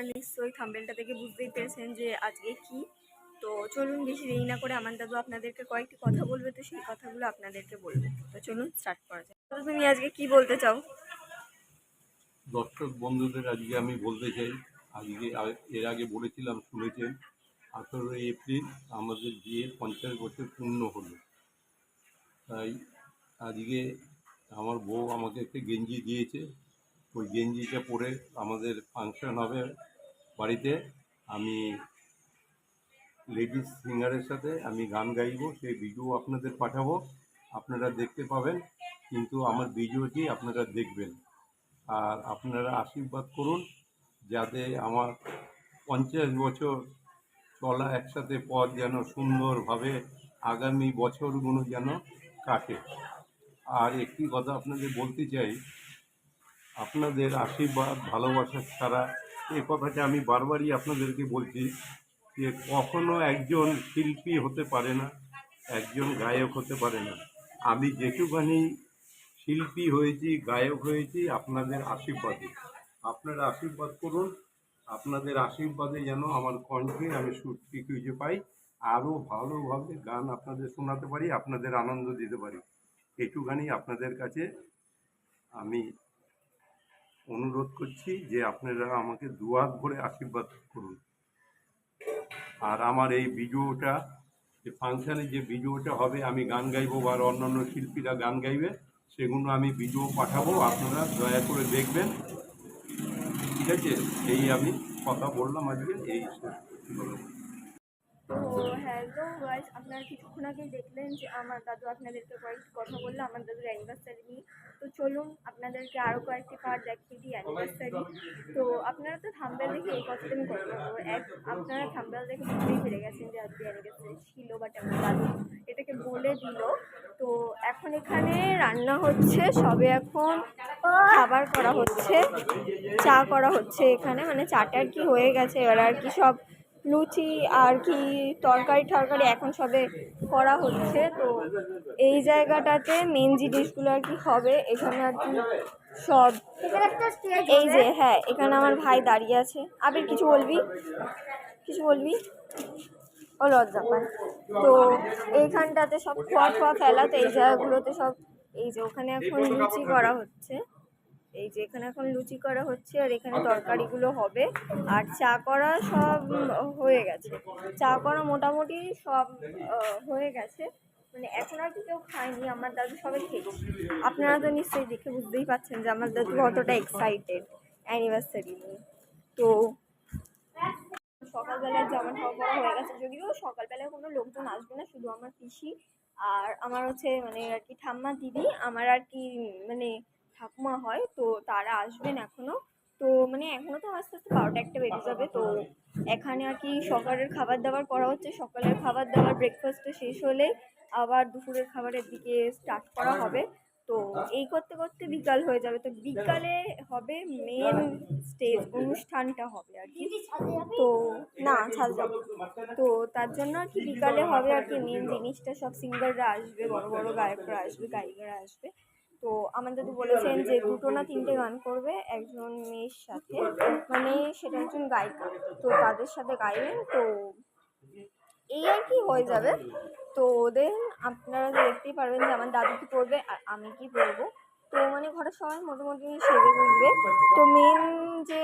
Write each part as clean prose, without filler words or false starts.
আপনারা নিশ্চয়ই থাম্বনেলটা দেখে বুঝতেই পেরেছেন যে আজকে কি। তো চলুন বেশি দেরি না করে আমার দাদু আপনাদেরকে কয়েকটি কথা বলবে, তো সেই কথাগুলো আপনাদেরকে বলবে। তো চলুন স্টার্ট করা যায়। তো তুমি আজকে কি বলতে চাও? দর্শক বন্ধুদের আজকে আমি বলতে চাই, আজকে এর আগে বলেছিলাম, শুনেছেন, 18 এপ্রিল আমাদের বিয়ে 50 বছর পূর্ণ হলো। তাই আজকে আমার বউ আমাকে একটা গেঞ্জি দিয়েছে, ওই গেঞ্জিটা পরে আমাদের ফাংশন হবে বাড়িতে। আমি লেডিস সিঙ্গারের সাথে আমি গান গাইবো, সেই ভিডিও আপনাদের পাঠাবো, আপনারা দেখতে পাবেন। কিন্তু আমার ভিডিওটি আপনারা দেখবেন আর আপনারা আশীর্বাদ করুন যাতে আমার 50 বছর চলা একসাথে পথ যেন সুন্দরভাবে আগামী বছরগুলো যেন কাটে। আর একটি কথা আপনাদের বলতে চাই, আপনাদের আশীর্বাদ ভালোবাসা ছাড়া, এই কথাটা আমি বারবারই আপনাদেরকে বলছি, যে কখনো একজন শিল্পী হতে পারে না, একজন গায়ক হতে পারে না। আমি যেটুখানি শিল্পী হয়েছি, গায়ক হয়েছি আপনাদের আশীর্বাদে। আপনারা আশীর্বাদ করুন, আপনাদের আশীর্বাদে যেন আমার কণ্ঠে আমি সুরটি খুঁজে পাই, আরও ভালোভাবে গান আপনাদের শোনাতে পারি, আপনাদের আনন্দ দিতে পারি। একটুখানি আপনাদের কাছে আমি অনুরোধ করছি যে আপনারা আমাকে দুহাত ভরে আশীর্বাদ করুন। আর আমার এই ভিডিওটা, যে ফাংশানে যে ভিডিওটা হবে, আমি গান গাইবো বা অন্যান্য শিল্পীরা গান গাইবে, সেগুলো আমি ভিডিও পাঠাবো, আপনারা দয়া করে দেখবেন। ঠিক আছে, এই আমি কথা বললাম আজকে, এই তো হ্যালো গাইস, আপনারা কিছুক্ষণ আগে দেখলেন যে আমার দাদু আপনাদেরকে কয়েকটি কথা বললো আমার দাদুর অ্যানিভার্সারি নিয়ে। তো চলুন আপনাদেরকে আরও কয়েকটি পার্ট দেখিয়ে দিই অ্যানিভার্সারি। তো আপনারা তো থাম্বনেল দেখে এই কথাটা আমি কথা বলবো, আপনারা থাম্বনেল দেখে বুঝতেই পেরে গেছেন যে আজকে অ্যানিভার্সারি ছিল, বাট আমার দাদু এটাকে বলে দিল। তো এখন এখানে রান্না হচ্ছে, সবে এখন খাবার করা হচ্ছে, চা করা হচ্ছে এখানে, মানে চাটা আর কি হয়ে গেছে, এবার আর কি সব লুচি আর কি তরকারি টরকারি এখন সবে করা হচ্ছে। তো এই জায়গাটাতে মেন জিনিসগুলো আর কি হবে এখানে আর কি সব। এই যে হ্যাঁ, এখানে আমার ভাই দাঁড়িয়ে আছে। আবির কিছু বলবি, কিছু বলবি? ও লজ্জা পায়। তো এইখানটাতে সব খোয়া খোয়া ফেলা, তো এই জায়গাগুলোতে সব, এই যে ওখানে এখন লুচি করা হচ্ছে, এই যে এখানে এখন লুচি করা হচ্ছে, আর এখানে তরকারিগুলো হবে, আর চা করা সব হয়ে গেছে। চা করা মোটামুটি সব হয়ে গেছে, মানে এখন আর কি কেউ খায়নি, আমার দাদু সবাই খেয়েছে। আপনারা তো নিশ্চয়ই দেখে বুঝতেই পারছেন যে আমার দাদু কতটা এক্সাইটেড অ্যানিভার্সারি নিয়ে। তো সকালবেলার জামা খাওয়া পড়া হয়ে গেছে, যদিও সকালবেলায় কোনো লোকজন আসবে না, শুধু আমার পিসি আর আমার হচ্ছে মানে আর কি ঠাম্মা দিদি, আমার আর কি মানে ঠাকুমা হয়, তো তারা আসবেন এখনো। তো মানে এখনো তো আস্তে আস্তে 12টা 1টা বেজে যাবে। তো এখানে আর কি সকালের খাবার দাবার করা হচ্ছে, সকালের খাবার দাবার ব্রেকফাস্টটা শেষ হলে আবার দুপুরের খাবারের দিকে স্টার্ট করা হবে। তো এই করতে করতে বিকাল হয়ে যাবে, তো বিকালে হবে মেন স্টেজ অনুষ্ঠানটা হবে আর কি। তো না ছাড় যাবো, তো তার জন্য আর কি বিকালে হবে আর কি মেন জিনিসটা, সব সিঙ্গাররা আসবে, বড় বড় গায়করা আসবে, গায়িকারা আসবে। তো আমার দাদু বলেছেন যে 2টো না 3টে গান করবে একজন মেয়ের সাথে, মানে সেটা একজন গায়িকা, তো তাদের সাথে গাইবেন। তো এই আর কি হয়ে যাবে। তো ওদের আপনারা দেখতেই পারবেন যে আমার দাদু কি পরবে আর আমি কি পরবো। তো মানে ঘরের সবাই মোটামুটি সেজে উঠবে। তো মেন যে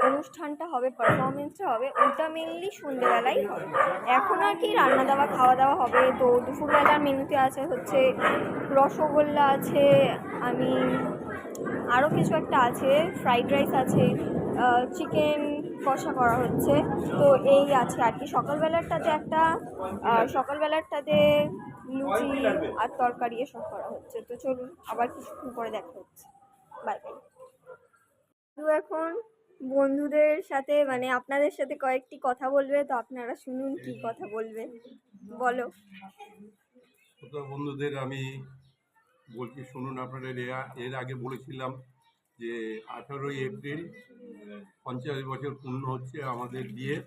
অনুষ্ঠানটা হবে, পারফরমেন্সটা হবে, ওটা মেনলি সন্ধ্যেবেলাই হবে। এখন আর কি রান্না দাওয়া খাওয়া দাওয়া হবে। তো দুপুরবেলার মেনুতে আছে হচ্ছে রসগোল্লা আছে, আমি আরও কিছু একটা আছে, ফ্রাইড রাইস আছে, চিকেন কষা করা হচ্ছে। তো এই আছে আর কি। সকালবেলারটাতে লুচি আর তরকারি এসব করা হচ্ছে। তো চলুন আবার কিছুক্ষণ পরে দেখা হচ্ছে, বাই বাই। তো এখন বন্ধুদের সাথে মানে আপনাদের সাথে কয়েকটি কথা বলবে, তো আপনারা শুনুন কি কথা বলবে, বলো। বন্ধুদের আমি বলছি, শুনুন। আপনারা এর আগে বলেছিলাম যে 18 এপ্রিল 50 বছর পূর্ণ হচ্ছে আমাদের বিয়ে।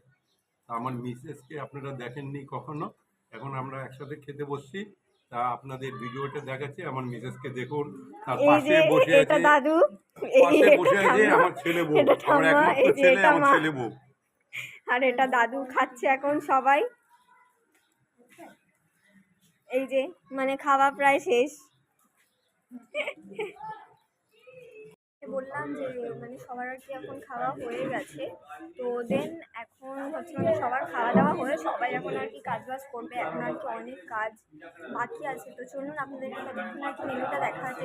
আমার মিসেসকে আপনারা দেখেননি কখনো, এখন আমরা একসাথে খেতে বসছি, তা আপনাদের ভিডিওটা দেখাচ্ছে, আমার মিসেসকে দেখুন, তার এই পাশে যে বসে এটা আছে, দাদু, পাশে এটা বসে আছে ঠাম্মা, আমার ছেলে বউ, এটা আমার ঠাম্মা, একমাত্র এই যে ছেলে, এটা আমার মা, ছেলে বউ। আর এটা দাদু খাচ্ছে এখন সবাই। এই যে মানে খাওয়া প্রায় শেষ। বললাম যে মানে সবার আর কি এখন খাওয়া হয়ে গেছে, তো দেন এখন হচ্ছে মানে সবার খাওয়া দাওয়া হয়ে সবাই এখন আর কি কাজ বাজ করবে, এখন আর কি অনেক কাজ বাকি আছে। তো চলুন আপনাদেরকে ততক্ষণ আর কি মেনুটা দেখাতে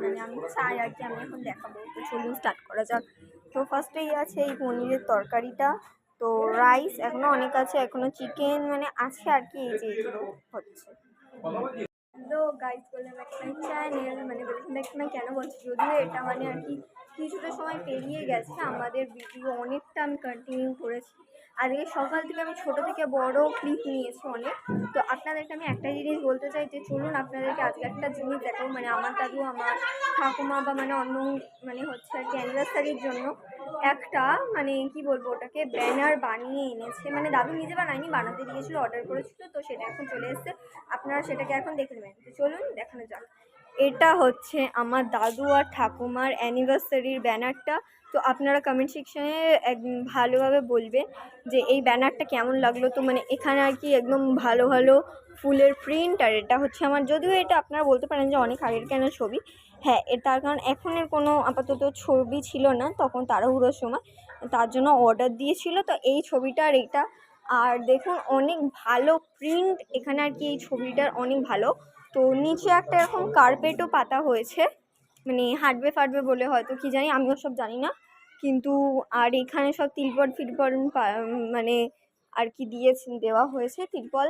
মানে আমি চাই আর কি, আমি এখন দেখাবো। তো চলুন স্টার্ট করা যাক। তো ফার্স্টেই আছে এই পনিরের তরকারিটা, তো রাইস এখনো অনেক আছে, এখনো চিকেন মানে আছে আর কি, এই যে এগুলো হচ্ছে। Hello guys, welcome back to my channel. মানে ওয়েলকাম ব্যাক টু মাই কেন বলছি, যদিও এটা মানে আর কি কিছুটা সময় পেরিয়ে গেছে, আমাদের ভিডিও অনেকটা আমি কন্টিনিউ করেছি। আজকে সকাল থেকে আমি ছোট থেকে বড় ক্লিপ নিয়েছি অনেক। তো আপনাদেরকে আমি একটা জিনিস বলতে চাই যে চলুন আপনাদেরকে আজকে একটা জিনিস দেখাবো। মানে আমার দাদু, আমার ঠাকুমা বা মানে অন্য মানে হচ্ছে আর কি অ্যানিভার্সারির জন্য একটা মানে কি বলবো ওটাকে ব্যানার বানিয়ে এনেছে। মানে দাদু নিজে বানায়নি, বানাতে দিয়েছিল, অর্ডার করেছিল, তো সেটা এখন চলে এসেছে। আপনারা সেটাকে এখন দেখে নেবেন। তো চলুন দেখানো যাক। এটা হচ্ছে আমার দাদু আর ঠাকুমার অ্যানিভার্সারির ব্যানারটা। তো আপনারা কমেন্ট সেকশনে ভালোভাবে বলবেন যে এই ব্যানারটা কেমন লাগলো। তো মানে এখানে আর কি একদম ভালো ভালো ফুলের প্রিন্ট, আর এটা হচ্ছে আমার, যদিও এটা আপনারা বলতে পারেন যে অনেক আগের কেন ছবি। হ্যাঁ, তার কারণ এখনের কোনো আপাতত ছবি ছিল না তখন তাড়াহুড়োর সময়, তার জন্য অর্ডার দিয়েছিল। তো এই ছবিটা আর এইটা, আর দেখুন অনেক ভালো প্রিন্ট এখানে আর কি, এই ছবিটার অনেক ভালো। তো নিচে একটা এরকম কার্পেটও পাতা হয়েছে, মানে হাঁটবে ফাটবে বলে হয়তো, কি জানি, আমিও সব জানি না। কিন্তু আর এখানে সব তিরপল ফিরপল মানে আর কি দিয়েছে, দেওয়া হয়েছে তিরপল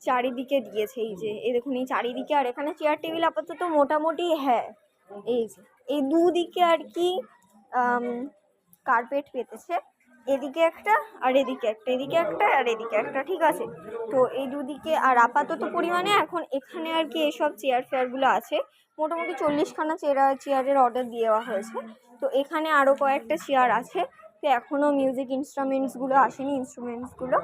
চারিদিকে দিয়েছে। এই যে এই দেখুন এই চারিদিকে, আর এখানে চেয়ার টেবিল আপাতত মোটামুটি, হ্যাঁ এই যে এই দুদিকে আর কি কার্পেট পেতেছে, এদিকে একটা আর এদিকে একটা, এদিকে একটা আর এদিকে একটা, ঠিক আছে। তো এই দুদিকে আর আপাতত পরিমাণে এখন এখানে আর কি এসব চেয়ার ফেয়ারগুলো আছে, মোটামুটি 40খানা চেয়ারের অর্ডার দেওয়া হয়েছে। তো এখানে আরও কয়েকটা চেয়ার আছে। তো এখনও মিউজিক ইনস্ট্রুমেন্টসগুলো আসেনি, ইনস্ট্রুমেন্টসগুলো।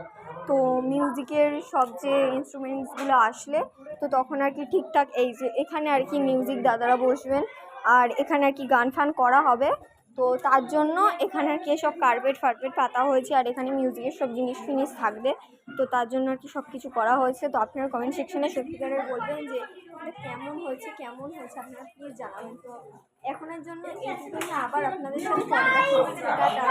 তো মিউজিকের সব যে ইনস্ট্রুমেন্টসগুলো আসলে তো তখন আর কি ঠিকঠাক, এই যে এখানে আর কি মিউজিক দাদারা বসবেন, আর এখানে আর কি গান ফান করা হবে। তো তার জন্য এখানে আর কি সব কার্পেট ফার্পেট পাতা হয়েছে, আর এখানে মিউজিকের সব জিনিস ফিনিস থাকবে। তো তার জন্য আর কি সব কিছু করা হয়েছে। তো আপনারা কমেন্ট সেকশনে সত্যিকারের বলবেন যে এটা কেমন হয়েছে, কেমন হয়েছে আপনারা প্লিজ জানাবেন। তো এখনের জন্য এইটুকুই, আবার আপনাদের সাথে পরে দেখা হচ্ছে। টাটা।